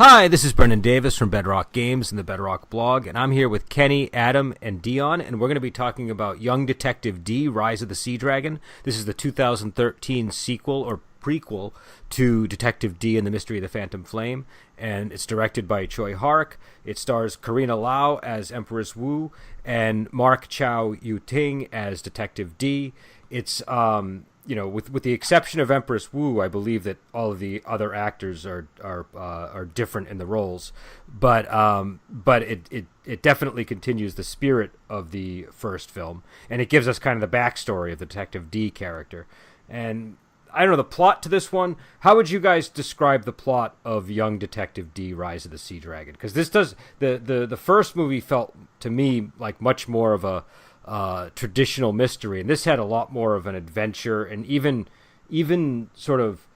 Hi, this is Brendan Davis from Bedrock Games and the Bedrock Blog, and I'm here with Kenny, Adam, and Dion, and we're going to be talking about Young Detective Dee, Rise of the Sea Dragon. This is the 2013 sequel or prequel to Detective Dee and the Mystery of the Phantom Flame, and it's directed by Choi Hark. It stars Karina Lau as Empress Wu and Mark Chow Yu Ting as Detective Dee. It's with the exception of Empress Wu, I believe that all of the other actors are different in the roles, but it definitely continues the spirit of the first film, and it gives us kind of the backstory of the Detective Dee character. And I don't know the plot to this one. How would you guys describe the plot of Young Detective Dee: Rise of the Sea Dragon? Because this does the first movie felt to me like much more of a traditional mystery, and this had a lot more of an adventure and even sort of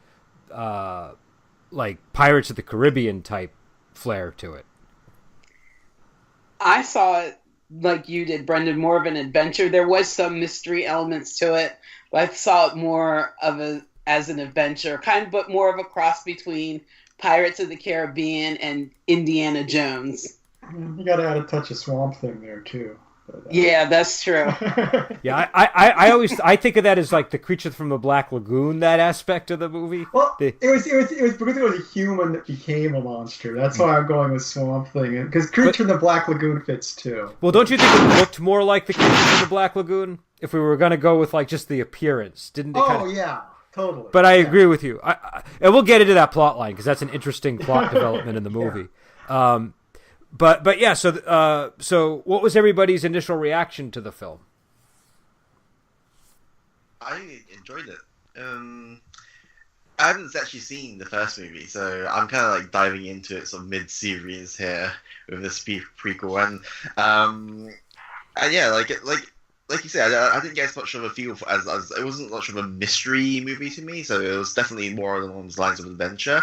like Pirates of the Caribbean type flair to it. I saw it like you did, Brendan, more of an adventure. There was some mystery elements to it, but I saw it more as an adventure, but more of a cross between Pirates of the Caribbean and Indiana Jones. You got to add a touch of Swamp Thing there too. Yeah, that's true. Yeah, I always think of that as like the Creature from the Black Lagoon, that aspect of the movie. Well, it was because it was a human that became a monster. That's why I'm going with Swamp Thing, because Creature from the Black Lagoon fits too. Well, don't you think it looked more like the Creature from the Black Lagoon if we were going to go with like just the appearance? Didn't it? Yeah, totally. But I agree with you. And we'll get into that plot line because that's an interesting plot development in the movie. Yeah. But yeah, so what was everybody's initial reaction to the film? I enjoyed it. I haven't actually seen the first movie, so I'm kind of like diving into it sort of mid-series here with this prequel, and yeah, like you said, I didn't get as much of a feel for as it wasn't much of a mystery movie to me, so it was definitely more along the lines of adventure.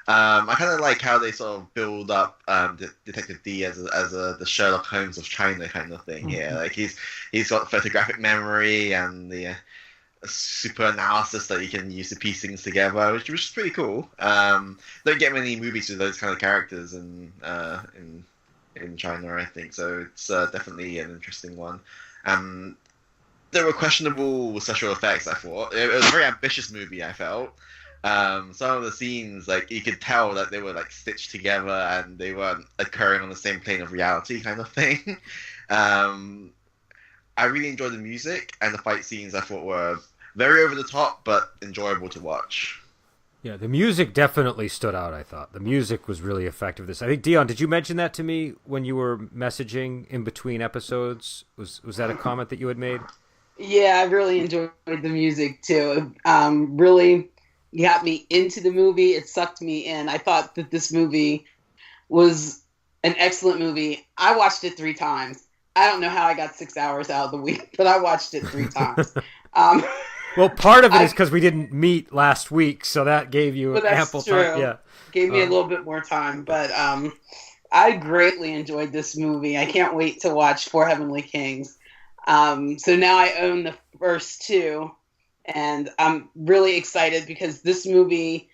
I kind of like how they sort of build up Detective Dee as the Sherlock Holmes of China kind of thing here. Like he's got photographic memory and the super analysis that he can use to piece things together, which is pretty cool. Don't get many movies with those kind of characters in China, I think. So it's definitely an interesting one. There were questionable special effects. I thought it was a very ambitious movie. I felt. Some of the scenes, like you could tell that they were like stitched together and they weren't occurring on the same plane of reality, kind of thing. I really enjoyed the music, and the fight scenes I thought were very over the top but enjoyable to watch. Yeah, the music definitely stood out. I thought the music was really effective. I think Dion, did you mention that to me when you were messaging in between episodes? Was that a comment that you had made? Yeah, I really enjoyed the music too. Really got me into the movie. It sucked me in. I thought that this movie was an excellent movie. I watched it 3 times. I don't know how I got 6 hours out of the week, but I watched it 3 times. Well, part of it is because we didn't meet last week, so that gave you ample time. Yeah, gave me a little bit more time. But I greatly enjoyed this movie. I can't wait to watch For Heavenly Kings. So now I own the first 2. And I'm really excited because this movie,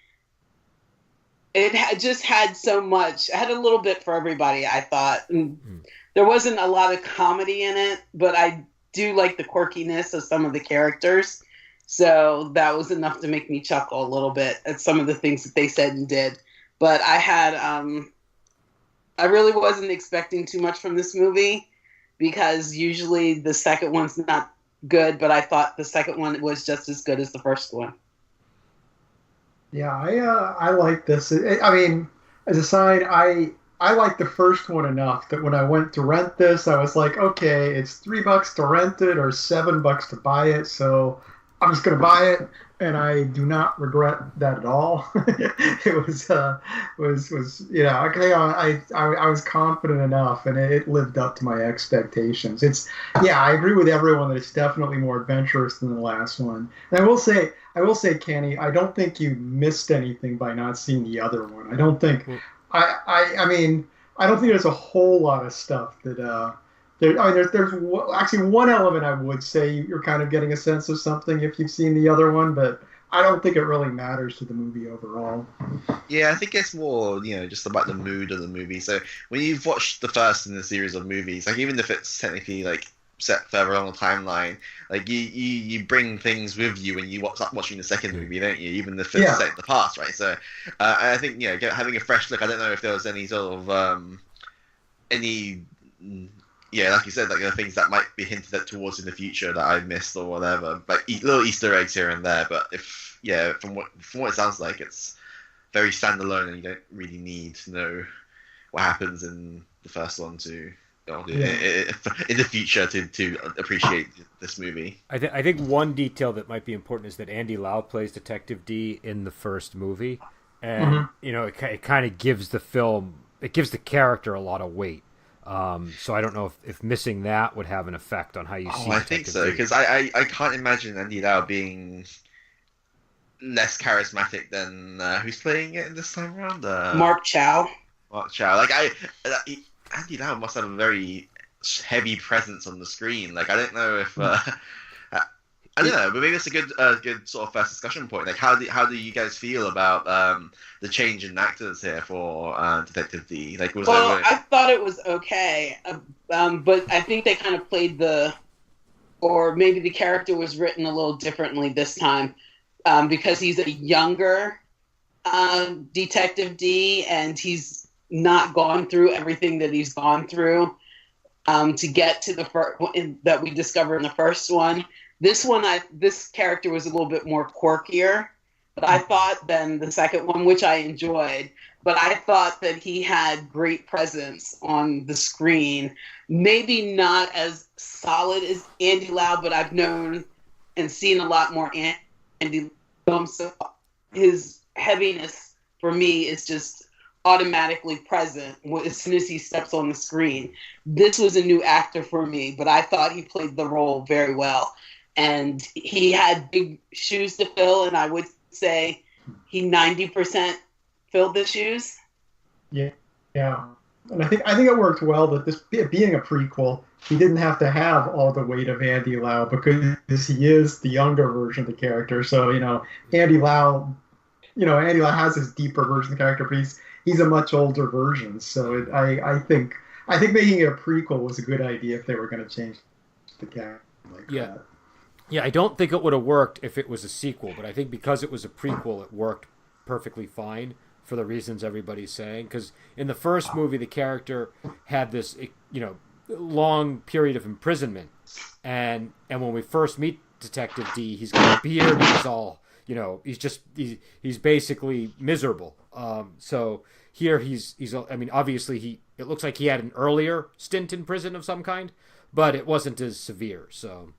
just had so much. It had a little bit for everybody, I thought. There wasn't a lot of comedy in it, but I do like the quirkiness of some of the characters. So that was enough to make me chuckle a little bit at some of the things that they said and did. But I really wasn't expecting too much from this movie because usually the second one's not good, but I thought the second one was just as good as the first one. Yeah, I like this. I mean, as a side, I like the first one enough that when I went to rent this, I was like, okay, it's $3 to rent it or $7 to buy it, so I'm just gonna buy it, and I do not regret that at all. It was okay. I was confident enough, and it lived up to my expectations. I agree with everyone that it's definitely more adventurous than the last one. And I will say, Kenny, I don't think you missed anything by not seeing the other one. I don't think. I mean, I don't think there's a whole lot of stuff that. There's actually one element I would say you're kind of getting a sense of something if you've seen the other one, but I don't think it really matters to the movie overall. Yeah, I think it's more, just about the mood of the movie. So when you've watched the first in the series of movies, like even if it's technically like set further along the timeline, like you bring things with you when you start watching the second movie, don't you? Even if it's set in the past, right? So I think having a fresh look. I don't know if there was any sort of any like you said, like the things that might be hinted at towards in the future that I missed or whatever. But little Easter eggs here and there. But from what it sounds like, it's very standalone, and you don't really need to know what happens in the first one to in the future to appreciate this movie. I think one detail that might be important is that Andy Lau plays Detective Dee in the first movie, and it kind of gives the film, it gives the character a lot of weight. So I don't know if missing that would have an effect on how you see. I think so, because I can't imagine Andy Lau being less charismatic than who's playing it this time around. Mark Chow. Mark Chow. Like Andy Lau must have a very heavy presence on the screen. Like I don't know if I don't know, but maybe it's a good sort of first discussion point. Like how do you guys feel about the change in actors here for Detective Dee? Like I thought it was okay, but I think they kind of played or maybe the character was written a little differently this time, because he's a younger Detective Dee, and he's not gone through everything that he's gone through to get to the that we discover in the first one. This character was a little bit more quirkier, but I thought than the second one, which I enjoyed. But I thought that he had great presence on the screen. Maybe not as solid as Andy Lau, but I've known and seen a lot more Andy Lau. So his heaviness for me is just automatically present as soon as he steps on the screen. This was a new actor for me, but I thought he played the role very well. And he had big shoes to fill, and I would say he 90% filled the shoes. Yeah. And I think it worked well that this being a prequel, he didn't have to have all the weight of Andy Lau because he is the younger version of the character. So, Andy Lau has this deeper version of the character, but he's a much older version. So I think making it a prequel was a good idea if they were going to change the character like that. Yeah, I don't think it would have worked if it was a sequel, but I think because it was a prequel, it worked perfectly fine for the reasons everybody's saying. Because in the first movie, the character had this, long period of imprisonment, and when we first meet Detective Dee, he's got a beard, and he's all, he's basically miserable. So here he's obviously it looks like he had an earlier stint in prison of some kind, but it wasn't as severe. So.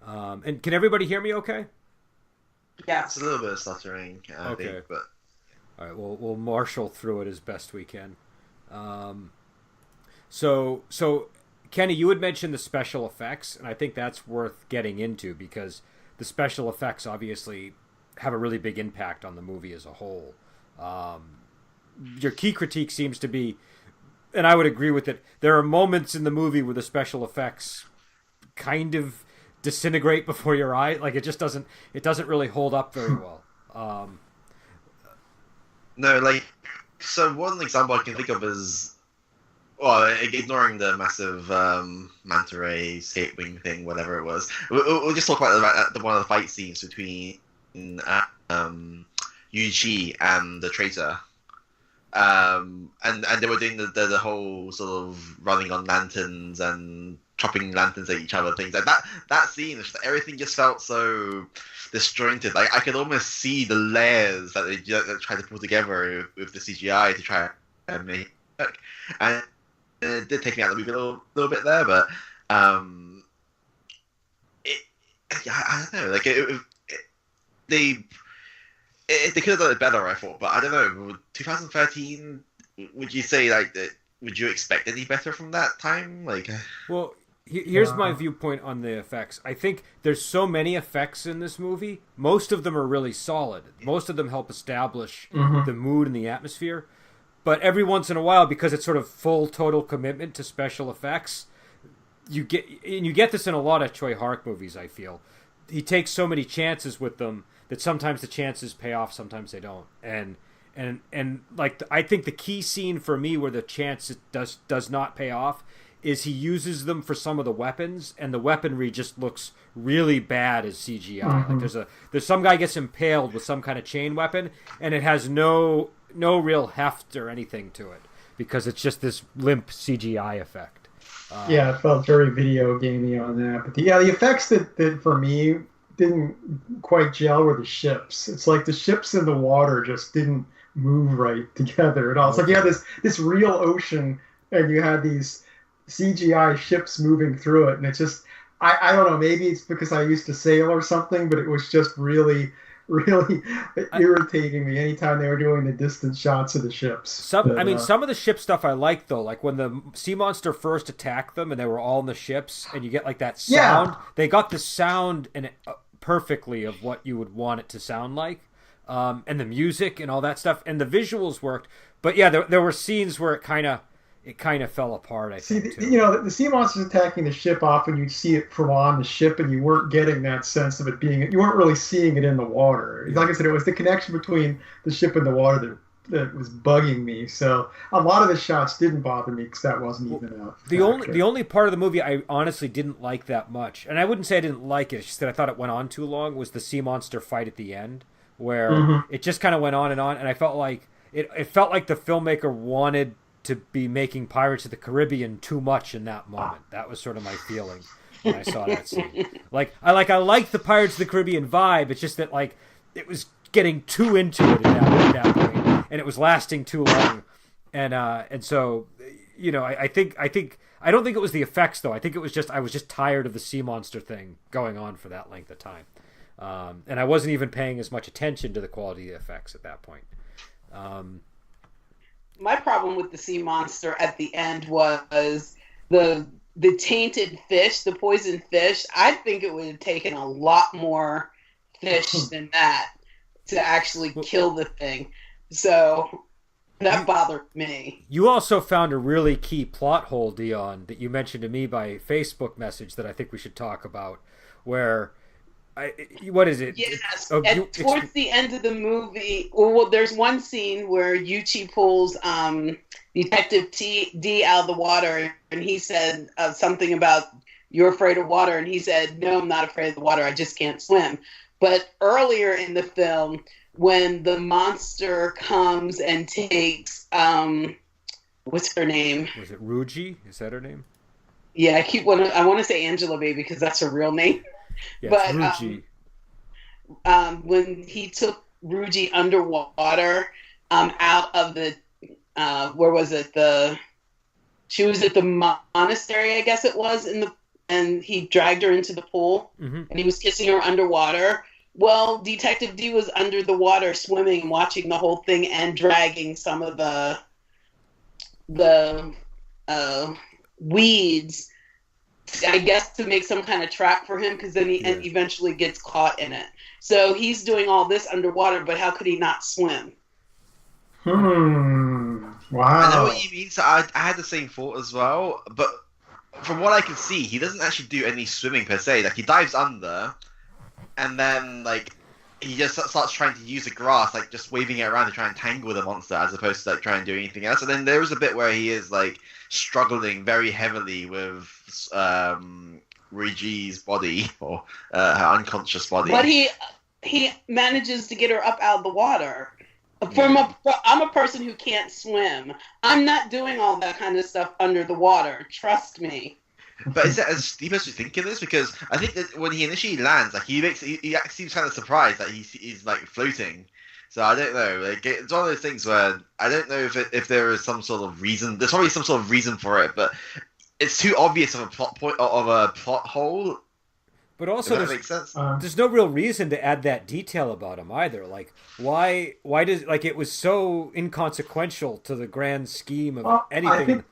And can everybody hear me okay? Yeah. It's a little bit of stuttering, I think, but... All right, we'll marshal through it as best we can. So Kenny, you had mentioned the special effects, and I think that's worth getting into because the special effects obviously have a really big impact on the movie as a whole. Your key critique seems to be, and I would agree with it, there are moments in the movie where the special effects kind of disintegrate before your eye. Like it doesn't really hold up very well. No, so one example I can think of is, ignoring the massive manta ray skate wing thing, whatever it was. We'll just talk about one of the fight scenes between Yu Chi and the traitor. And they were doing the whole sort of running on lanterns and chopping lanterns at each other, things like that. That scene, everything just felt so disjointed. Like I could almost see the layers that they tried to put together with the CGI to try and make it work. And it did take me out of the movie a little bit there, but I don't know. Like they could have done it better, I thought, but I don't know. 2013, would you say would you expect any better from that time? Well, here's my viewpoint on the effects. I think there's so many effects in this movie. Most of them are really solid. Most of them help establish the mood and the atmosphere. But every once in a while, because it's sort of full total commitment to special effects, you get this in a lot of Choi Hark movies, I feel. he takes so many chances with them that sometimes the chances pay off, sometimes they don't. And like I think the key scene for me where the chance does not pay off is he uses them for some of the weapons, and the weaponry just looks really bad as CGI. Mm-hmm. Like there's some guy gets impaled with some kind of chain weapon, and it has no real heft or anything to it because it's just this limp CGI effect. Yeah, it felt very video gamey on that. But the effects that for me didn't quite gel were the ships. It's like the ships in the water just didn't move right together at all. It's like you had this real ocean and you had these CGI ships moving through it, and it's just I don't know, maybe it's because I used to sail or something, but it was just really irritating me anytime they were doing the distant shots of the ships. Some of the ship stuff I like though, like when the sea monster first attacked them and they were all in the ships, and you get like that sound. Yeah. They got the sound in it perfectly of what you would want it to sound like, and the music and all that stuff, and the visuals worked. But yeah, there were scenes where it kind of fell apart. I think. The sea monsters attacking the ship, often you'd see it from on the ship, and you weren't getting that sense of it being. You weren't really seeing it in the water. Like I said, it was the connection between the ship and the water that was bugging me. So a lot of the shots didn't bother me because that wasn't even a the only part of the movie I honestly didn't like that much, and I wouldn't say I didn't like it. It's just that I thought it went on too long. Was the sea monster fight at the end, where it just kind of went on, and I felt like it felt like the filmmaker wanted to be making Pirates of the Caribbean too much in that moment. That was sort of my feeling when I saw that scene. I like the Pirates of the Caribbean vibe. It's just that like it was getting too into it at that point, and it was lasting too long. And so I don't think it was the effects though. I think it was just I was just tired of the sea monster thing going on for that length of time, and I wasn't even paying as much attention to the quality of the effects at that point. My problem with the sea monster at the end was the tainted fish, the poisoned fish. I think it would have taken a lot more fish than that to actually kill the thing. So that bothered me. You also found a really key plot hole, Dion, that you mentioned to me by Facebook message that I think we should talk about, where what is it? Yes. Towards the end of the movie, well, there's one scene where Yuchi pulls Detective Dee out of the water, and he said something about, "You're afraid of water," and he said, "No, I'm not afraid of the water. I just can't swim." But earlier in the film, when the monster comes and takes, what's her name? Was it Ruji? Is that her name? Yeah, I want to say Angela Baby because that's her real name. Yeah, but Ruji. When he took Ruji underwater, out of the where was it? She was at the monastery, I guess it was, and he dragged her into the pool, and he was kissing her underwater. Well, Detective Dee was under the water swimming and watching the whole thing and dragging some of the weeds, I guess, to make some kind of trap for him, because then he eventually gets caught in it. So he's doing all this underwater, but how could he not swim? Wow. I know what you mean. So I had the same thought as well, but from what I can see, he doesn't actually do any swimming per se. Like, he dives under, and then like he just starts trying to use the grass, like just waving it around to try and tangle the monster, as opposed to like trying to do anything else. And then there is a bit where he is like struggling very heavily with Riji's body, or her unconscious body. But he manages to get her up out of the water. I'm a person who can't swim. I'm not doing all that kind of stuff under the water. Trust me. But is that as deep as you think it is? Because I think that when he initially lands, like he actually seems kind of surprised that he's like floating. So I don't know. Like, it's one of those things where I don't know if there is some sort of reason. There's probably some sort of reason for it, but it's too obvious of a plot hole. But also, there's no real reason to add that detail about him either. Like, why does, like, it was so inconsequential to the grand scheme of anything.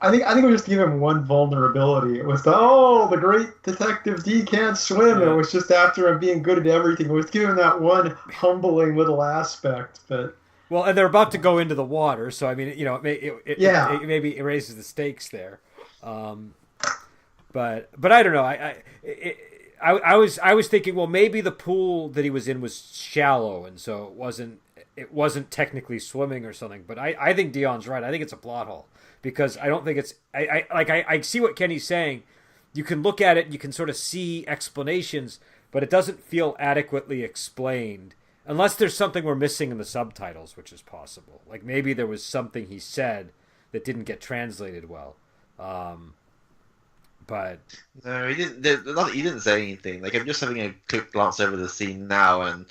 I think we just give him one vulnerability. It was the great Detective Dee can't swim. Yeah. It was just after him being good at everything. It was giving that one humbling little aspect. But well, and they're about to go into the water, so I mean, it maybe raises the stakes there. But I don't know. I was thinking, well, maybe the pool that he was in was shallow, and so it wasn't technically swimming or something. But I think Dion's right. I think it's a plot hole because I don't think it's I see what Kenny's saying. You can look at it, you can sort of see explanations, but it doesn't feel adequately explained unless there's something we're missing in the subtitles, which is possible. Like maybe there was something he said that didn't get translated well. But no, he didn't. He didn't say anything. Like I'm just having a quick glance over the scene now, and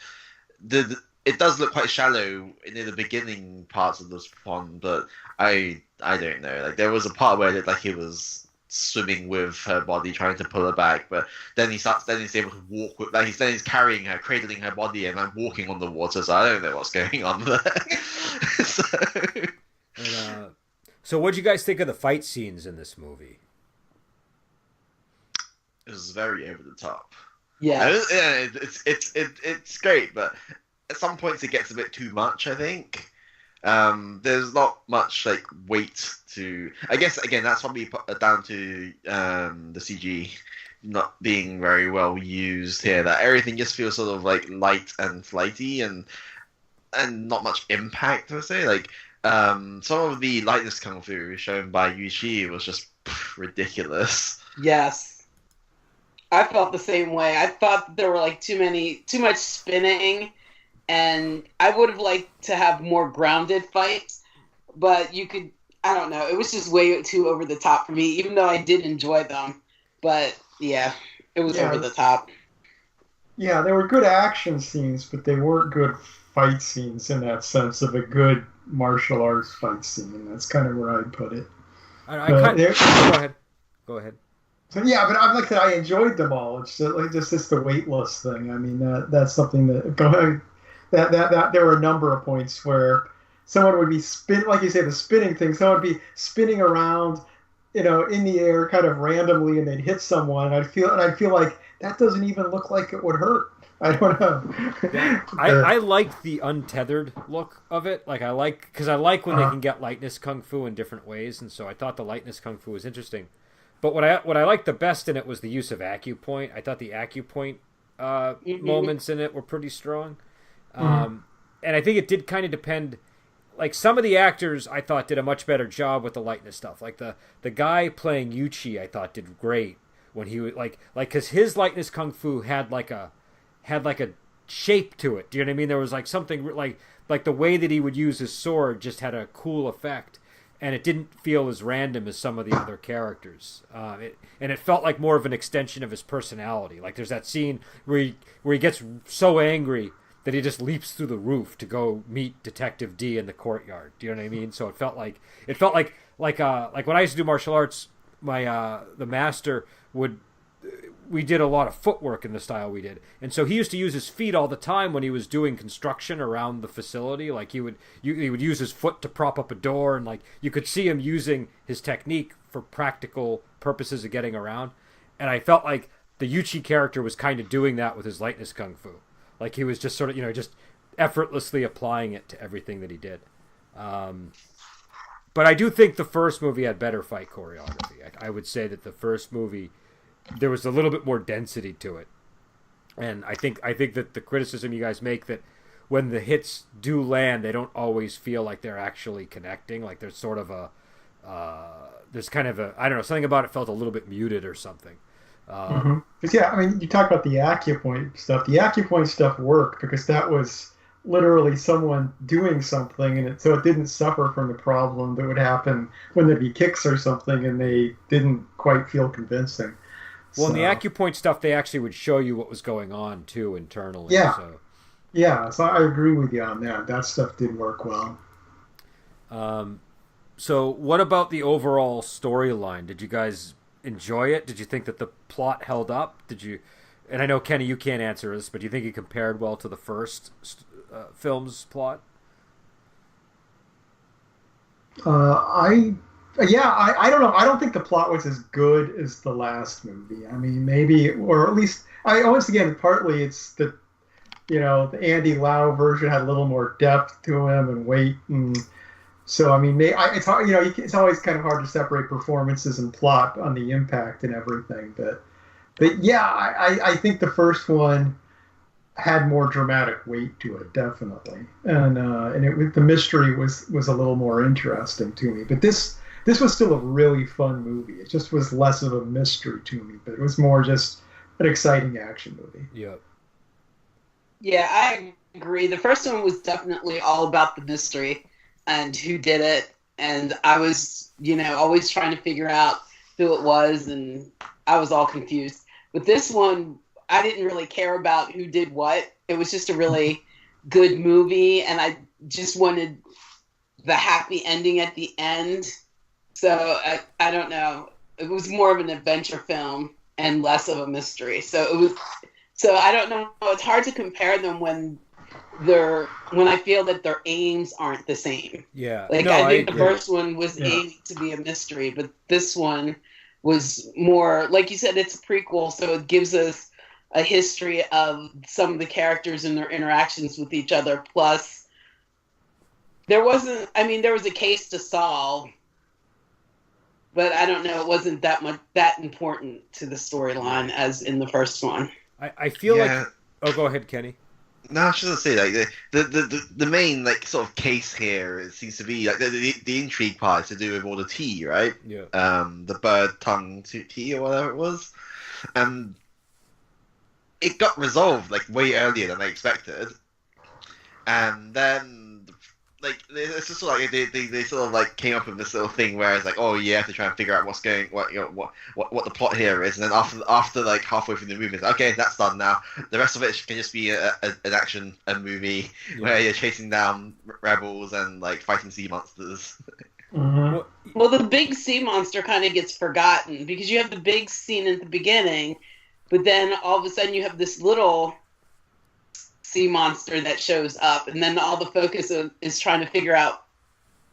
it does look quite shallow near the beginning parts of this pond. But I don't know. Like there was a part where it looked like he was swimming with her body, trying to pull her back. But then he's able to walk with. Like he's carrying her, cradling her body, and I'm walking on the water. So I don't know what's going on there. So what do you guys think of the fight scenes in this movie? It was very over the top. Yeah, it's great, but at some points it gets a bit too much. I think there's not much like weight to. I guess again that's probably down to the CG not being very well used here. That everything just feels sort of like light and flighty and not much impact per se. Like some of the lightness kung fu shown by Yuan was just ridiculous. yes. I felt the same way. I thought there were like too much spinning, and I would have liked to have more grounded fights, but I don't know, it was just way too over the top for me, even though I did enjoy them. But yeah, it was over the top. Yeah, they were good action scenes, but they weren't good fight scenes in that sense of a good martial arts fight scene. That's kind of where I'd put it. Go ahead. So yeah, but I enjoyed them all. It's just the weightless thing. I mean, that's something that there were a number of points where someone would be like you say, the spinning thing. Someone would be spinning around, in the air, kind of randomly, and they'd hit someone, and I'd feel like that doesn't even look like it would hurt. I don't know. Yeah, I like the untethered look of it. Because I like when they can get lightness kung fu in different ways, and so I thought the lightness kung fu was interesting. But what I liked the best in it was the use of acupoint. I thought the acupoint moments in it were pretty strong. And I think it did kind of depend. Like some of the actors I thought did a much better job with the lightness stuff. Like the guy playing Yuchi I thought did great when he was because his lightness kung fu had like a shape to it. Do you know what I mean? There was like something like the way that he would use his sword just had a cool effect. And it didn't feel as random as some of the other characters. It felt like more of an extension of his personality. Like there's that scene where he gets so angry that he just leaps through the roof to go meet Detective Dee in the courtyard. Do you know what I mean? So it felt like when I used to do martial arts, the master we did a lot of footwork in the style we did. And so he used to use his feet all the time when he was doing construction around the facility. Like he would use his foot to prop up a door, and like you could see him using his technique for practical purposes of getting around. And I felt like the Yuchi character was kind of doing that with his lightness kung fu. Like he was just sort of, just effortlessly applying it to everything that he did. But I do think the first movie had better fight choreography. I would say that the first movie, there was a little bit more density to it. And I think that the criticism you guys make that when the hits do land, they don't always feel like they're actually connecting. Like there's sort of there's kind of I don't know, something about it felt a little bit muted or something. Yeah, I mean, you talk about the acupoint stuff. The acupoint stuff worked because that was literally someone doing something, and so it didn't suffer from the problem that would happen when there'd be kicks or something and they didn't quite feel convincing. Well, in the acupoint stuff, they actually would show you what was going on, too, internally. Yeah. So. Yeah, so I agree with you on that. That stuff did work well. So what about the overall storyline? Did you guys enjoy it? Did you think that the plot held up? And I know, Kenny, you can't answer this, but do you think it compared well to the first film's plot? I don't know. I don't think the plot was as good as the last movie. I mean, maybe, or at least, once again, partly it's that, the Andy Lau version had a little more depth to him and weight, and so I mean, it's hard. It's always kind of hard to separate performances and plot on the impact and everything. But But yeah, I think the first one had more dramatic weight to it, definitely, and the mystery was a little more interesting to me. But this was still a really fun movie. It just was less of a mystery to me, but it was more just an exciting action movie. Yeah. Yeah, I agree. The first one was definitely all about the mystery and who did it, and I was, always trying to figure out who it was, and I was all confused. But this one, I didn't really care about who did what. It was just a really good movie, and I just wanted the happy ending at the end. So I don't know. It was more of an adventure film and less of a mystery. So I don't know. It's hard to compare them when I feel that their aims aren't the same. Yeah. Like, No, I think agree. the first one was aimed to be a mystery, but this one was more, like you said, it's a prequel, so it gives us a history of some of the characters and their interactions with each other. Plus, there was a case to solve, but I don't know, it wasn't that important to the storyline as in the first one. I feel like... Oh, go ahead, Kenny. No, I was just gonna say, like, the main, like, sort of case here, it seems to be, like, the intrigue part is to do with all the tea, right? Yeah. The bird tongue tea or whatever it was. And it got resolved, like, way earlier than I expected. And then, like, it's just sort of like, they sort of, like, came up with this little thing where it's like, oh, you have to try and figure out what the plot here is. And then after like, halfway through the movie, it's like, okay, that's done now. The rest of it can just be a movie where you're chasing down rebels and, like, fighting sea monsters. Mm-hmm. Well, the big sea monster kind of gets forgotten because you have the big scene at the beginning, but then all of a sudden you have this little sea monster that shows up, and then all the focus is trying to figure out,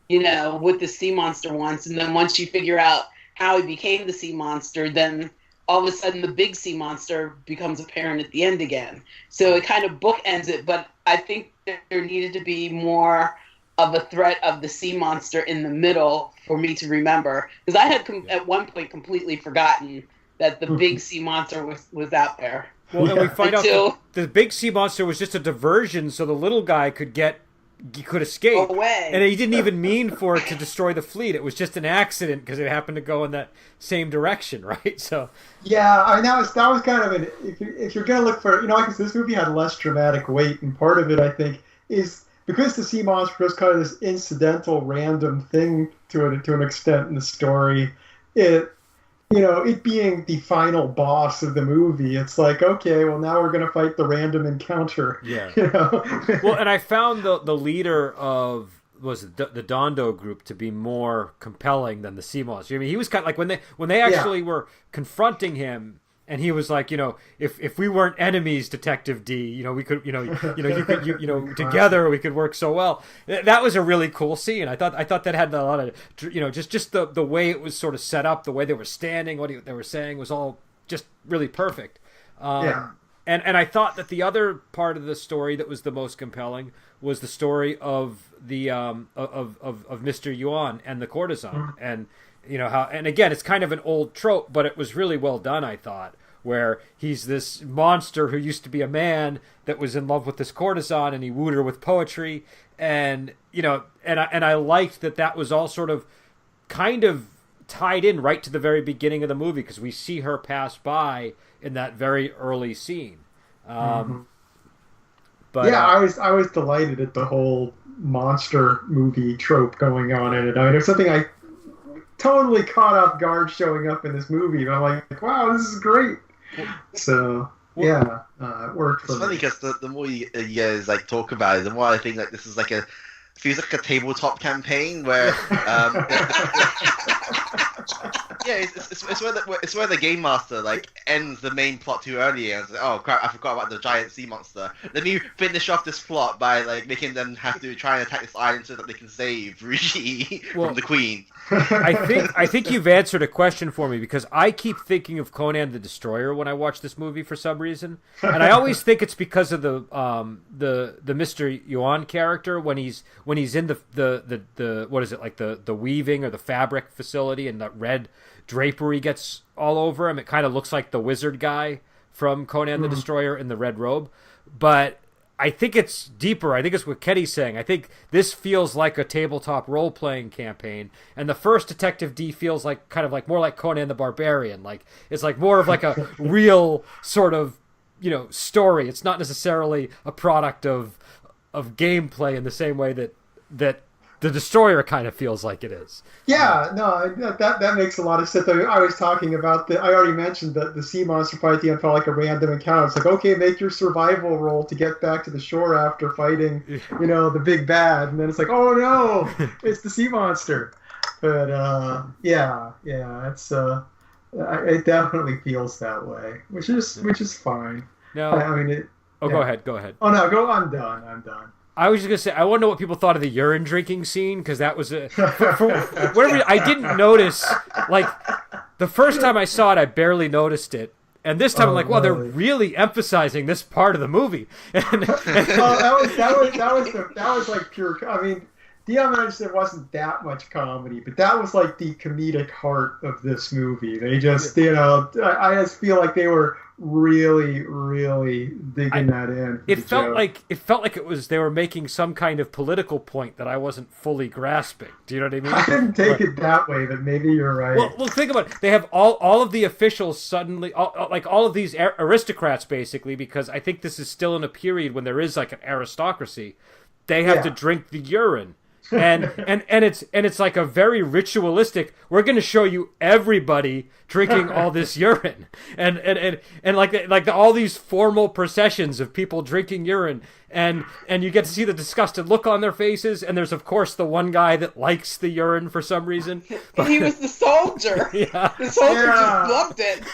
what the sea monster wants. And then once you figure out how he became the sea monster, then all of a sudden the big sea monster becomes apparent at the end again. So it kind of bookends it, but I think that there needed to be more of a threat of the sea monster in the middle for me to remember, because I had at one point completely forgotten that the big sea monster was out there. Well, and we find out the big sea monster was just a diversion so the little guy could escape away. And he didn't even mean for it to destroy the fleet. It was just an accident because it happened to go in that same direction, right? So yeah, I mean, that was kind of an, if you're gonna look for, like this movie had less dramatic weight, and part of it I think is because the sea monster was kind of this incidental random thing to an extent in the story. It being the final boss of the movie, it's like, okay, well, now we're going to fight the random encounter. Yeah. Well, and I found the leader of the Dondo group to be more compelling than the sea monster. I mean, he was kind of like when they actually were confronting him, and he was like, if we weren't enemies, Detective Dee, we could, together we could work so well. That was a really cool scene. I thought that had a lot of, just the way it was sort of set up, the way they were standing, what they were saying was all just really perfect. And I thought that the other part of the story that was the most compelling was the story of the of Mr. Yuan and the Courtesan, and how, and again, it's kind of an old trope, but it was really well done, I thought, where he's this monster who used to be a man that was in love with this courtesan, and he wooed her with poetry, and I liked that was all sort of kind of tied in right to the very beginning of the movie, because we see her pass by in that very early scene. But yeah, I was delighted at the whole monster movie trope going on in it. I mean, it's something I totally caught off guard showing up in this movie, but I'm like, wow, this is great. So it worked for me. It's funny because the more you guys like talk about it, the more I think like this is like feels like a tabletop campaign where it's where the game master like ends the main plot too early and it's like, oh crap, I forgot about the giant sea monster. Let me finish off this plot by like making them have to try and attack this island so that they can save Rishi from the queen. I think you've answered a question for me, because I keep thinking of Conan the Destroyer when I watch this movie for some reason, and I always think it's because of the Mr. Yuan character when he's in the what is it, like the weaving or the fabric facility, and that red drapery gets all over him. It kind of looks like the wizard guy from Conan the Destroyer in the red robe. But I think it's deeper. I think it's what Kenny's saying. I think this feels like a tabletop role-playing campaign, and the first Detective Dee feels like kind of like more like Conan the Barbarian. Like it's like more of like a real sort of, you know, story. It's not necessarily a product of gameplay in the same way that the Destroyer kind of feels like it is. Yeah, no, that makes a lot of sense. I was talking about I already mentioned that the sea monster fight at the end felt like a random encounter. It's like, okay, make your survival roll to get back to the shore after fighting, you know, the big bad, and then it's like, oh no, it's the sea monster. But yeah, it's it definitely feels that way, which is fine. No, I mean, go ahead. Oh no, I'm done. I was just gonna say, I want to know what people thought of the urine drinking scene, because that was for whatever reason, I didn't notice. Like the first time I saw it, I barely noticed it, and this time I'm like, wow, they're really emphasizing this part of the movie. That was like pure. I mean, Dion said it wasn't that much comedy, but that was like the comedic heart of this movie. They just, you know, I just feel like they were really digging that in. It felt like it was they were making some kind of political point that I wasn't fully grasping. Do you know what I mean? I didn't take it that way, but maybe you're right. Well, think about it. They have all of the officials suddenly, all of these aristocrats, basically, because I think this is still in a period when there is like an aristocracy. They have to drink the urine. and it's like a very ritualistic. We're going to show you everybody drinking all this urine, and like all these formal processions of people drinking urine, and you get to see the disgusted look on their faces. And there's of course the one guy that likes the urine for some reason. But he was the soldier. Yeah, the soldier just loved it.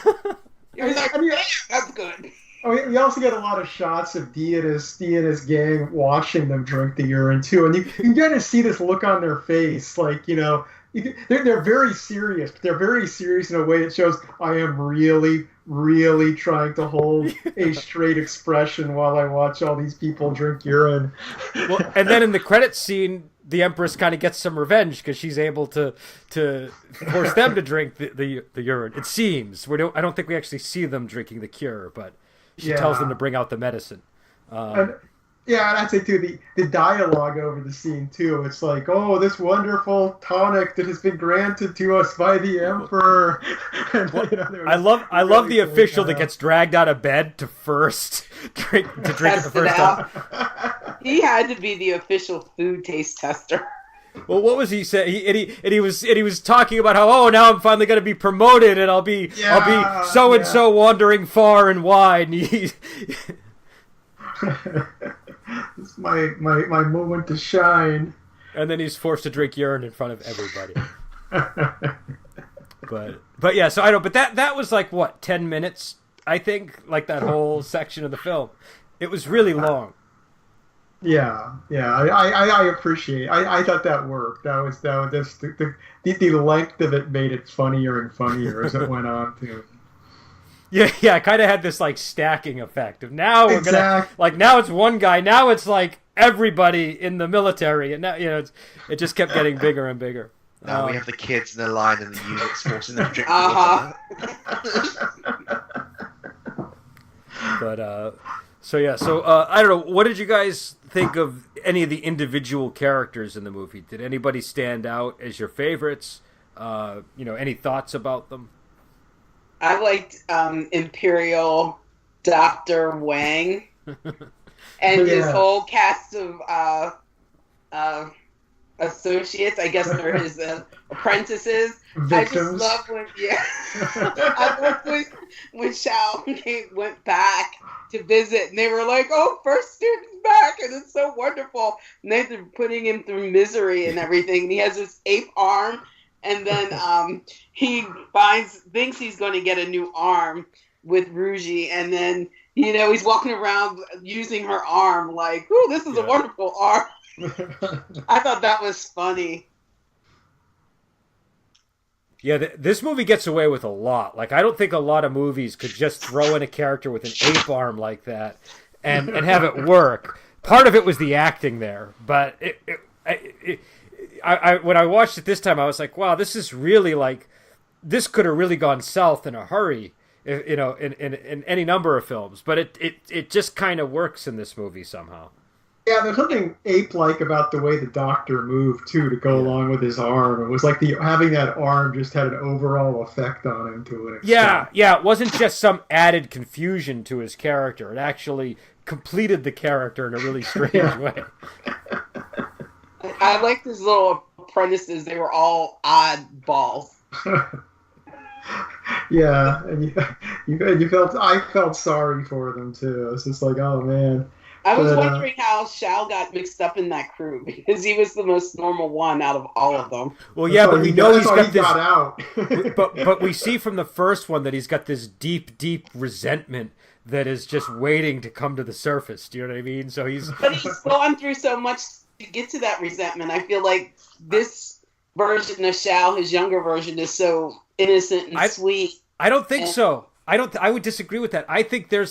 He was like, "Yeah, that's good." Oh, we also get a lot of shots of Dee and his gang watching them drink the urine too, and you kind of see this look on their face, like, you know, they're very serious, but they're very serious in a way that shows I am really trying to hold a straight expression while I watch all these people drink urine. Well, and then in the credits scene, the Empress kind of gets some revenge because she's able to force them to drink the urine. It seems I don't think we actually see them drinking the cure, but she tells them to bring out the medicine. And I'd say too the dialogue over the scene too. It's like, oh, this wonderful tonic that has been granted to us by the Emperor. And, well, you know, I love the official that gets dragged out of bed to drink it the first time. He had to be the official food taste tester. Well, what was he saying? He was talking about how, now I'm finally going to be promoted and I'll be so and so wandering far and wide. And it's my moment to shine. And then he's forced to drink urine in front of everybody. but yeah, so I don't. But that was like what, 10 minutes? I think, like that whole section of the film. It was really long. Yeah, I appreciate. I thought that worked. That was the length of it made it funnier and funnier as it went on too. Yeah, I kind of had this like stacking effect of now we're gonna like now it's one guy, now it's like everybody in the military, and now it just kept getting bigger and bigger. Now we have the kids in the line and the units forcing them to drink water. So I don't know. What did you guys think of any of the individual characters in the movie? Did anybody stand out as your favorites? Any thoughts about them? I liked Imperial Dr. Wang and his whole cast of associates. I guess they're his apprentices. Victims. I just love when Shao went back to visit, and they were like, "Oh, first student's back, and it's so wonderful." And they're putting him through misery and everything. And he has this ape arm, and then he thinks he's going to get a new arm with Rougie, and then he's walking around using her arm like, "Ooh, this is a wonderful arm." I thought that was funny. Yeah, this movie gets away with a lot. Like, I don't think a lot of movies could just throw in a character with an ape arm like that and have it work. Part of it was the acting there, but when I watched it this time, I was like, wow, this is really like this could have really gone south in a hurry, you know, in any number of films. But it just kind of works in this movie somehow. Yeah, there's something ape-like about the way the Doctor moved too to go along with his arm. It was like having that arm just had an overall effect on him to an extent. Yeah, it wasn't just some added confusion to his character. It actually completed the character in a really strange way. I liked his little apprentices. They were all oddballs. Yeah, and I felt sorry for them too. I was just like, oh man. I was wondering how Shao got mixed up in that crew because he was the most normal one out of all of them. Well, yeah, but we know he's got this. Got out. but we see from the first one that he's got this deep resentment that is just waiting to come to the surface. Do you know what I mean? So But he's gone through so much to get to that resentment. I feel like this version of Shao, his younger version, is so innocent and sweet. I don't think so. I would disagree with that. I think there's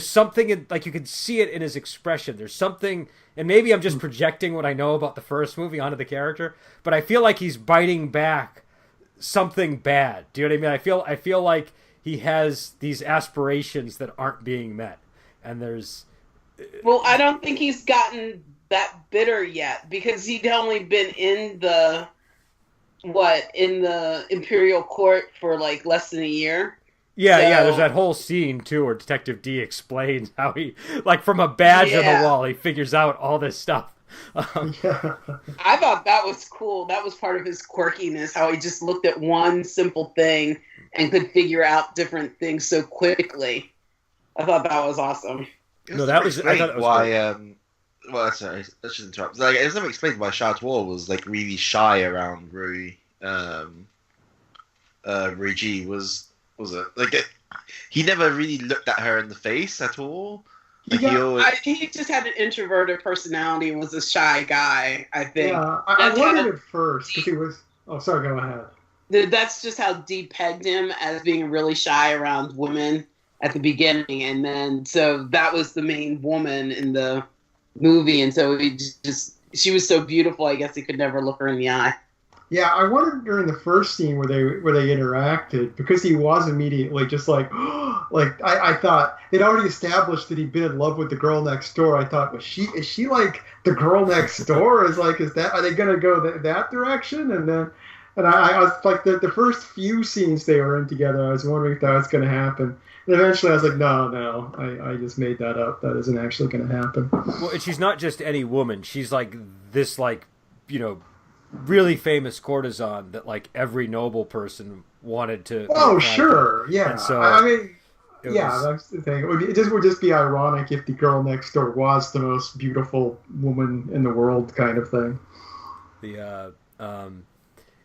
something in, like, you can see it in his expression. There's something, and maybe I'm just projecting what I know about the first movie onto the character, but I feel like he's biting back something bad. Do you know what I mean? I feel like he has these aspirations that aren't being met, and there's. Well, I don't think he's gotten that bitter yet because he'd only been in the Imperial Court for like less than a year. Yeah, there's that whole scene, too, where Detective Dee explains how he, like, from a badge on the wall, he figures out all this stuff. I thought that was cool. That was part of his quirkiness, how he just looked at one simple thing and could figure out different things so quickly. I thought that was awesome. I thought that was why, well, sorry, let's just interrupt. Like, it's never explained why Shao was, like, really shy around Rui Ji was it like he never really looked at her in the face at all? Like he just had an introverted personality and was a shy guy, I think. Yeah, I wondered at first because he was. Oh, sorry, go ahead. That's just how Dee pegged him as being really shy around women at the beginning, and then so that was the main woman in the movie, and so she was so beautiful. I guess he could never look her in the eye. Yeah, I wondered during the first scene where they interacted because he was immediately just like, like I thought they'd already established that he'd been in love with the girl next door. I thought, is she like the girl next door? Are they gonna go that direction? And I was like the first few scenes they were in together, I was wondering if that was gonna happen. And eventually I was like, no, I just made that up. That isn't actually gonna happen. Well, and she's not just any woman. She's like this, like, you know, really famous courtesan that like every noble person wanted to. Oh, sure, yeah. And so, I mean, that's the thing. It would just be ironic if the girl next door was the most beautiful woman in the world, kind of thing. I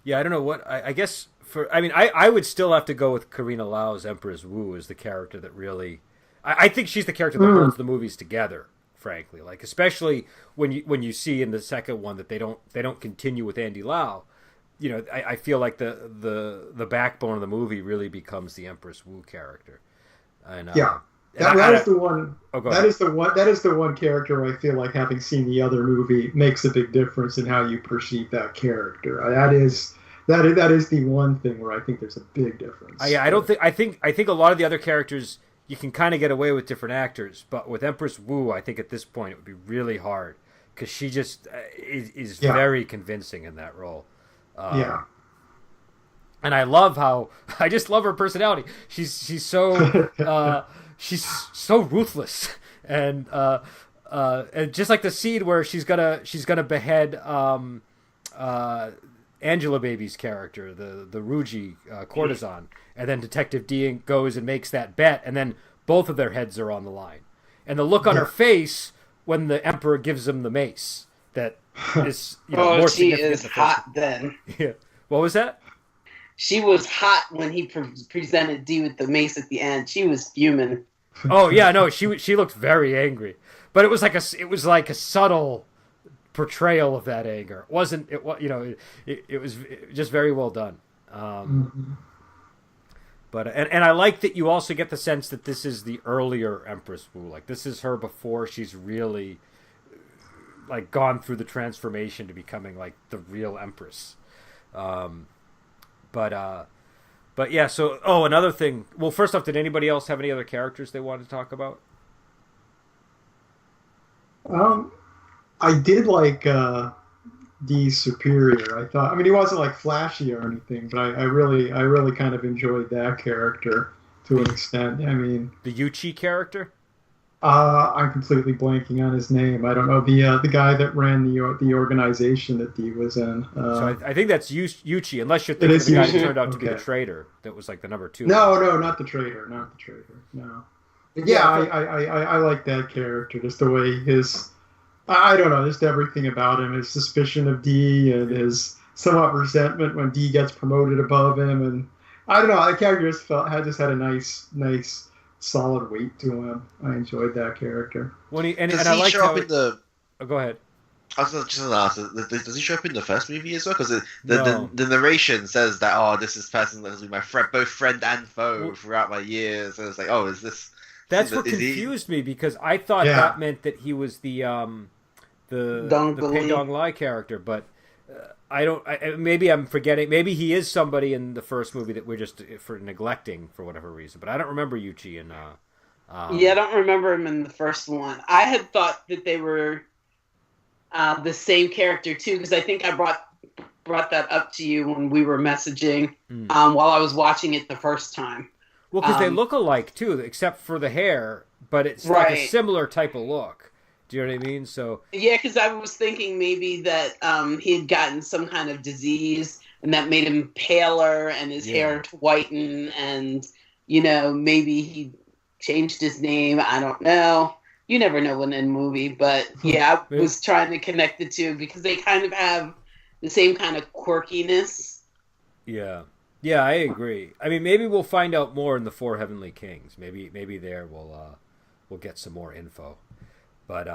don't know what I guess I would still have to go with Carina Lau's Empress Wu as the character that really. I think she's the character that holds the movies together. Frankly, like especially when you see in the second one that they don't continue with Andy Lau, you know, I feel like the backbone of the movie really becomes the Empress Wu character, and that is the one. That is the one character I feel like, having seen the other movie, makes a big difference in how you perceive that character. That is the one thing where I think there's a big difference. I think a lot of the other characters, you can kind of get away with different actors, but with Empress Wu, I think at this point it would be really hard because she just is very convincing in that role. And I love I just love her personality. She's so she's so ruthless, and just like the scene where she's gonna behead Angela Baby's character, the Ruji courtesan, and then Detective Dee goes and makes that bet, and then both of their heads are on the line, and the look on her face when the Emperor gives him the mace, that is, you know, more she significant. Is hot then. Yeah. What was that? She was hot when he presented Dee with the mace at the end. She was fuming. Oh yeah, no, she looked very angry, but it was like a subtle portrayal of that anger. It was just very well done. But and I like that you also get the sense that this is the earlier Empress Wu. Like, this is her before she's really like gone through the transformation to becoming like the real Empress. But But yeah, so another thing. Well, first off, did anybody else have any other characters they wanted to talk about? I did like Dee's superior. I thought. I mean, he wasn't like flashy or anything, but I really kind of enjoyed that character to an extent. I mean, the Yuchi character. I'm completely blanking on his name. I don't know the guy that ran the organization that Dee was in. So I think that's Yuchi, unless you're thinking of the guy that turned out to be the traitor. That was like the number 2. No, not the traitor. Not the traitor. No. But yeah, I like that character. Just the way his, I don't know, just everything about him. His suspicion of Dee and his somewhat resentment when Dee gets promoted above him, and I don't know. That character just had a nice solid weight to him. I enjoyed that character. When he and Does I he like show how up in the? Oh, go ahead. I was just going to ask, does he show up in the first movie as well? Because No. the narration says that, this is person that has been my friend, both friend and foe throughout my years. And it's like, is this? That's what confused me, because I thought that meant that he was the Pei Dong Lai character, but maybe I'm forgetting. Maybe he is somebody in the first movie that we're just neglecting for whatever reason. But I don't remember Yuchi in. I don't remember him in the first one. I had thought that they were the same character too, because I think I brought that up to you when we were messaging while I was watching it the first time. Well, because they look alike too, except for the hair, but it's like a similar type of look. Do you know what I mean? So yeah, because I was thinking maybe that he had gotten some kind of disease and that made him paler and his hair to whiten, and maybe he changed his name. I don't know. You never know in a movie, but I was trying to connect the two because they kind of have the same kind of quirkiness. Yeah, I agree. I mean, maybe we'll find out more in the Four Heavenly Kings. Maybe there we'll get some more info. But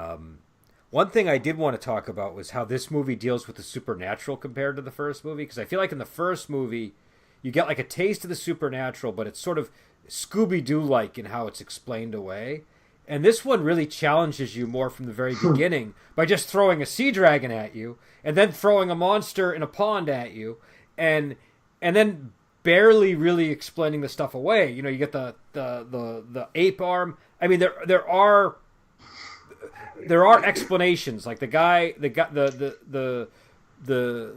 one thing I did want to talk about was how this movie deals with the supernatural compared to the first movie. Because I feel like in the first movie, you get like a taste of the supernatural, but it's sort of Scooby-Doo-like in how it's explained away. And this one really challenges you more from the very beginning by just throwing a sea dragon at you, and then throwing a monster in a pond at you, and then barely really explaining the stuff away. You get the ape arm. I mean, there are explanations, like the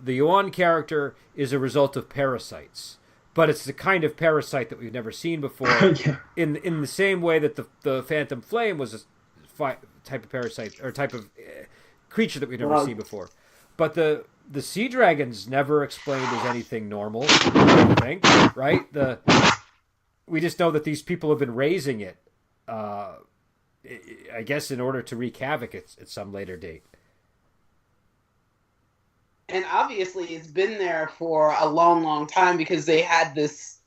Yuan character is a result of parasites, but it's the kind of parasite that we've never seen before. In the same way that the Phantom Flame was a type of parasite or type of creature that we've never seen before. But the sea dragon's never explained as anything normal, I don't think, right? We just know that these people have been raising it. I guess in order to wreak havoc at some later date. And obviously it's been there for a long, long time because they had this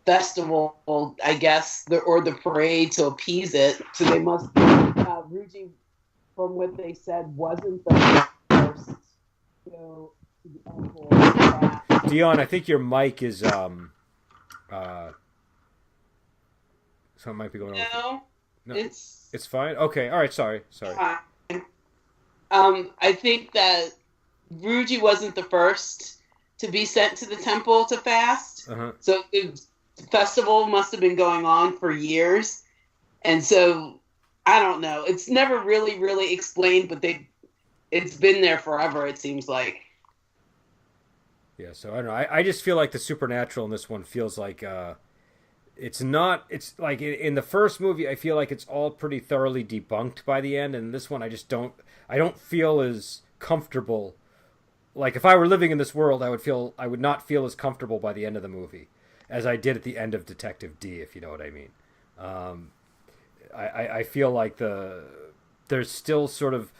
festival, I guess, or the parade to appease it. So they must, Ruji, from what they said, wasn't the first to go to the temple. Dion, I think your mic is, something might be going on. No, it's fine. Okay, all right. Sorry. I think that Ruji wasn't the first to be sent to the temple to fast. So the festival must have been going on for years, and so I don't know. It's never really, really explained, but it's been there forever. It seems like. Yeah. So I don't know. I just feel like the supernatural in this one feels like. It's like in the first movie, I feel like it's all pretty thoroughly debunked by the end. And this one, I don't feel as comfortable. Like if I were living in this world, I would not feel as comfortable by the end of the movie as I did at the end of Detective Dee, if you know what I mean. I feel like there's still sort of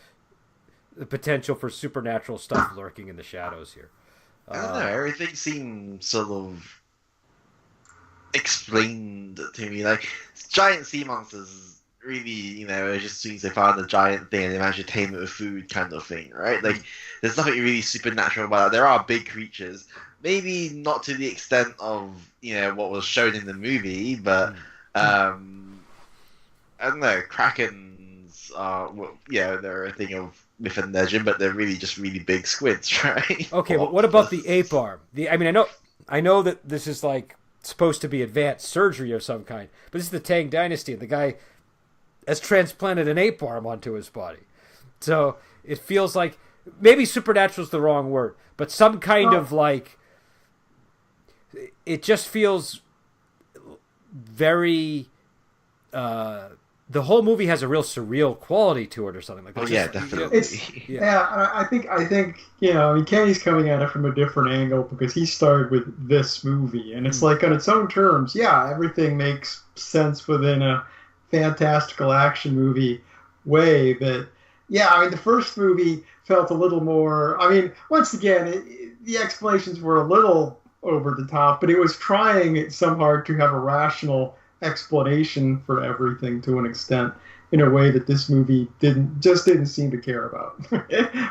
the potential for supernatural stuff lurking in the shadows here. I don't know. Everything seems sort of explained to me. Like giant sea monsters, really, just as soon as they found a giant thing and they managed to tame it with food, kind of thing, right? Like, there's nothing really supernatural about that. There are big creatures, maybe not to the extent of what was shown in the movie, but I don't know. Krakens are they're a thing of myth and legend, but they're really just really big squids, right? Okay, but what about the ape arm? I know that this is like supposed to be advanced surgery of some kind. But this is the Tang Dynasty, and the guy has transplanted an ape arm onto his body. So it feels like, maybe supernatural is the wrong word, but some kind of like, it just feels very, the whole movie has a real surreal quality to it or something like that. Oh yeah, definitely. I think Kenny's coming at it from a different angle because he started with this movie, and it's like on its own terms, yeah, everything makes sense within a fantastical action movie way, but yeah, I mean, the first movie felt a little more, I mean, once again, the explanations were a little over the top, but it was trying so hard to have a rational explanation for everything to an extent in a way that this movie didn't seem to care about,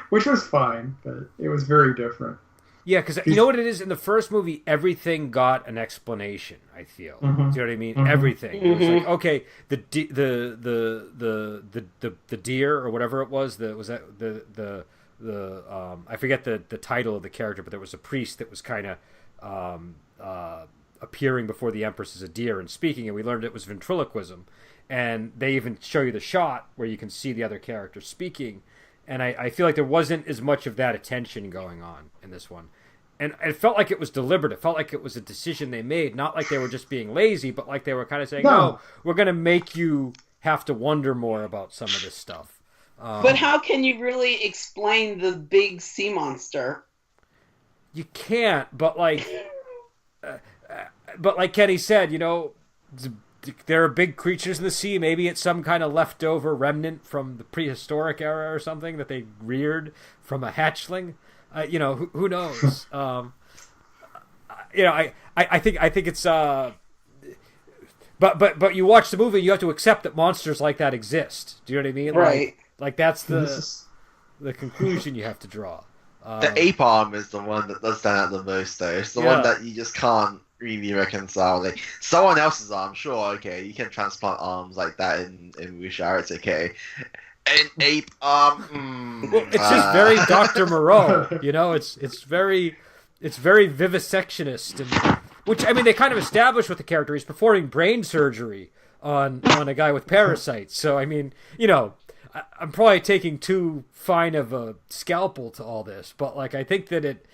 which was fine, but it was very different. Yeah, because you know what it is? In the first movie, everything got an explanation, I feel. Do you know what I mean? Everything. It was like, okay, the deer or whatever it was, I forget the title of the character, but there was a priest that was kind of appearing before the Empress as a deer and speaking, and we learned it was ventriloquism. And they even show you the shot where you can see the other character speaking. And I feel like there wasn't as much of that attention going on in this one. And it felt like it was deliberate. It felt like it was a decision they made, not like they were just being lazy, but like they were kind of saying, no, we're going to make you have to wonder more about some of this stuff. But how can you really explain the big sea monster? You can't, but like Kenny said, there are big creatures in the sea. Maybe it's some kind of leftover remnant from the prehistoric era or something that they reared from a hatchling. Who knows? I think it's. But you watch the movie, you have to accept that monsters like that exist. Do you know what I mean? Right. Like that's the conclusion you have to draw. The ape arm is the one that does stand out the most, though. It's the one that you just can't really reconcile. Like someone else's arm, sure, okay, you can transplant arms like that in Wuxia, it's okay. An ape arm, well, it's just very Dr. Moreau, it's very vivisectionist, and which I mean they kind of established with the character. He's performing brain surgery on a guy with parasites. So I mean, I'm probably taking too fine of a scalpel to all this, but like I think that it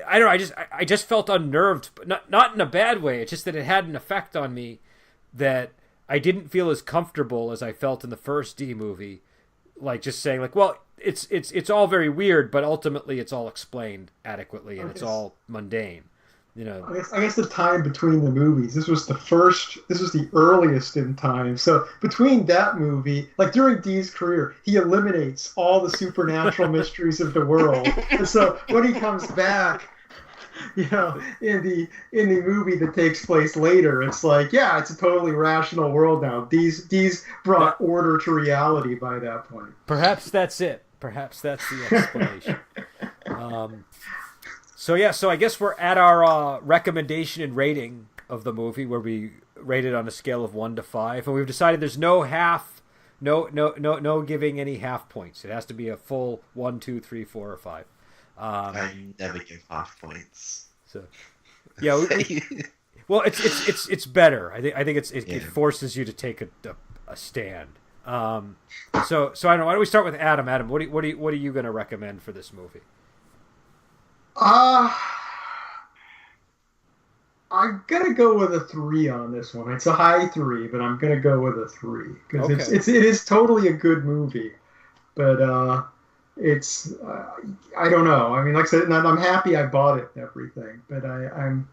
I don't know. I just felt unnerved, but not in a bad way. It's just that it had an effect on me that I didn't feel as comfortable as I felt in the first D movie. Like just saying, like, well, it's all very weird, but ultimately it's all explained adequately and it's all mundane. I guess the time between the movies. This was the earliest in time. So between that movie, like during Dee's career, he eliminates all the supernatural mysteries of the world. And so when he comes back, in the movie that takes place later, it's like, yeah, it's a totally rational world now. Dee's brought order to reality by that point. Perhaps that's it. Perhaps that's the explanation. So I guess we're at our recommendation and rating of the movie, where we rate it on a scale of 1 to 5, and we've decided there's no giving any half points. It has to be a full 1, 2, 3, 4, or 5. I never give half points. So, yeah. Well, it's better. I think it forces you to take a stand. So I don't know. Why don't we start with Adam? Adam, what are you going to recommend for this movie? I'm gonna go with a 3 on this one. It's a high 3, but I'm gonna go with a 3 because it is totally a good movie. But it's I don't know. I mean, like I said, I'm happy I bought it and everything, but I don't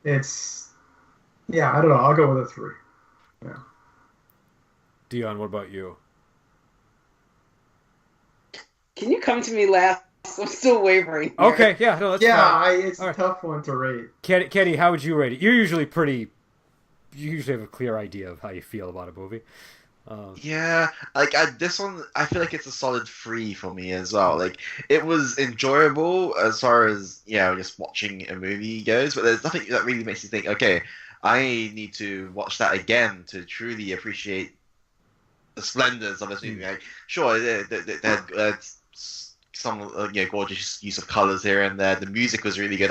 know. I'll go with a 3. Yeah. Dion, what about you? Can you come to me last? I'm still wavering here. Okay, yeah, no, that's fine. It's a tough one to rate. Kenny, how would you rate it? You usually have a clear idea of how you feel about a movie. Yeah, like this one, I feel like it's a solid 3 for me as well. Like it was enjoyable as far as just watching a movie goes, but there's nothing that really makes you think, okay, I need to watch that again to truly appreciate the splendors of this movie. Like, sure, they had some gorgeous use of colors here and there. The music was really good.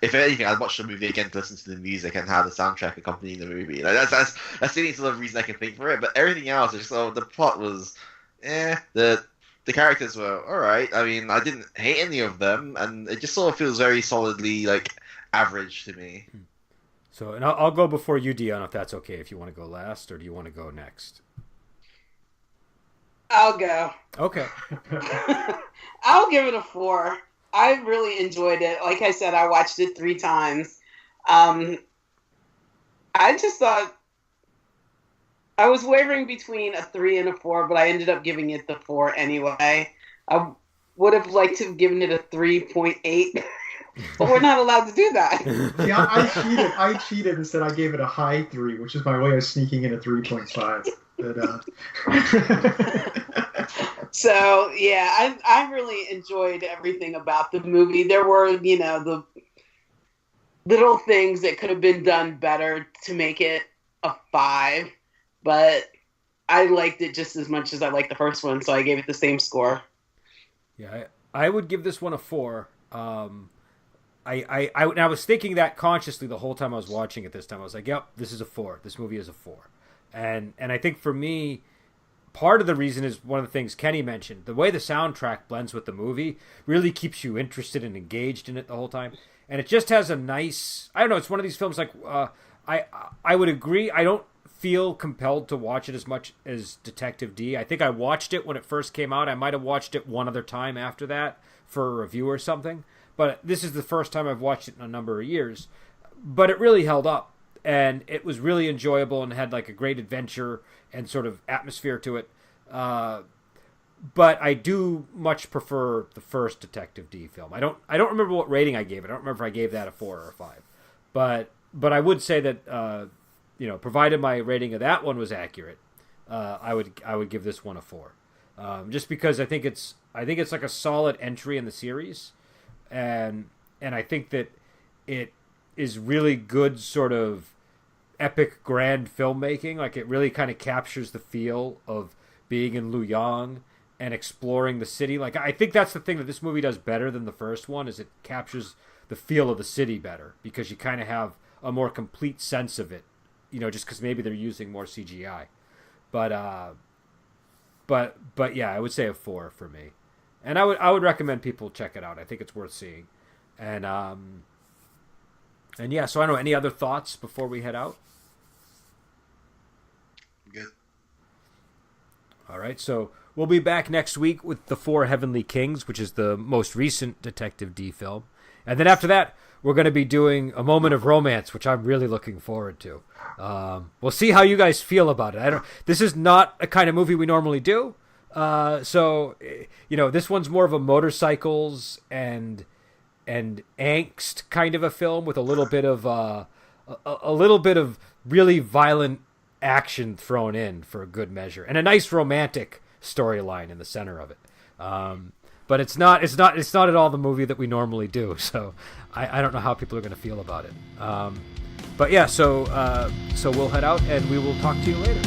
If anything, I'd watch the movie again to listen to the music and have the soundtrack accompanying the movie. Like that's the only sort of reason I can think for it. But everything else, just the plot was, the characters were all right. I mean, I didn't hate any of them, and it just sort of feels very solidly like average to me. So, and I'll go before you, Dion, if that's okay. If you want to go last, or do you want to go next? I'll go. Okay. I'll give it a 4. I really enjoyed it. Like I said, I watched it 3 times. I just thought I was wavering between a 3 and a 4, but I ended up giving it the 4 anyway. I would have liked to have given it a 3.8, but we're not allowed to do that. Yeah, I cheated and said I gave it a high 3, which is my way of sneaking in a 3.5. So yeah, I really enjoyed everything about the movie. There were, the little things that could have been done better to make it a 5, but I liked it just as much as I liked the first one, so I gave it the same score. Yeah, I would give this one a 4. I was thinking that consciously the whole time I was watching it this time. I was like, yep, this is a 4. This movie is a 4. And I think for me, part of the reason is one of the things Kenny mentioned. The way the soundtrack blends with the movie really keeps you interested and engaged in it the whole time. And it just has a nice... I don't know, it's one of these films like... I would agree. I don't feel compelled to watch it as much as Detective Dee. I think I watched it when it first came out. I might have watched it one other time after that for a review or something. But this is the first time I've watched it in a number of years. But it really held up. And it was really enjoyable and had like a great adventure and sort of atmosphere to it. But I do much prefer the first Detective Dee film. I don't remember what rating I gave it. I don't remember if I gave that a 4 or a 5. But I would say that provided my rating of that one was accurate, I would give this one a 4. Just because I think it's like a solid entry in the series, and I think that it is really good sort of epic grand filmmaking. Like it really kind of captures the feel of being in Luoyang and exploring the city. Like I think that's the thing that this movie does better than the first one, is it captures the feel of the city better, because you kind of have a more complete sense of it, just because maybe they're using more CGI. But yeah, I would say a 4 for me. And I would recommend people check it out. I think it's worth seeing. And yeah, so I don't know, any other thoughts before we head out? Good. All right, so we'll be back next week with The Four Heavenly Kings, which is the most recent Detective Dee film. And then after that, we're going to be doing A Moment of Romance, which I'm really looking forward to. We'll see how you guys feel about it. This is not a kind of movie we normally do. So, this one's more of a motorcycles and angst kind of a film with a little bit of really violent action thrown in for a good measure, and a nice romantic storyline in the center of it. But it's not at all the movie that we normally do. So I don't know how people are going to feel about it. But yeah, so we'll head out and we will talk to you later.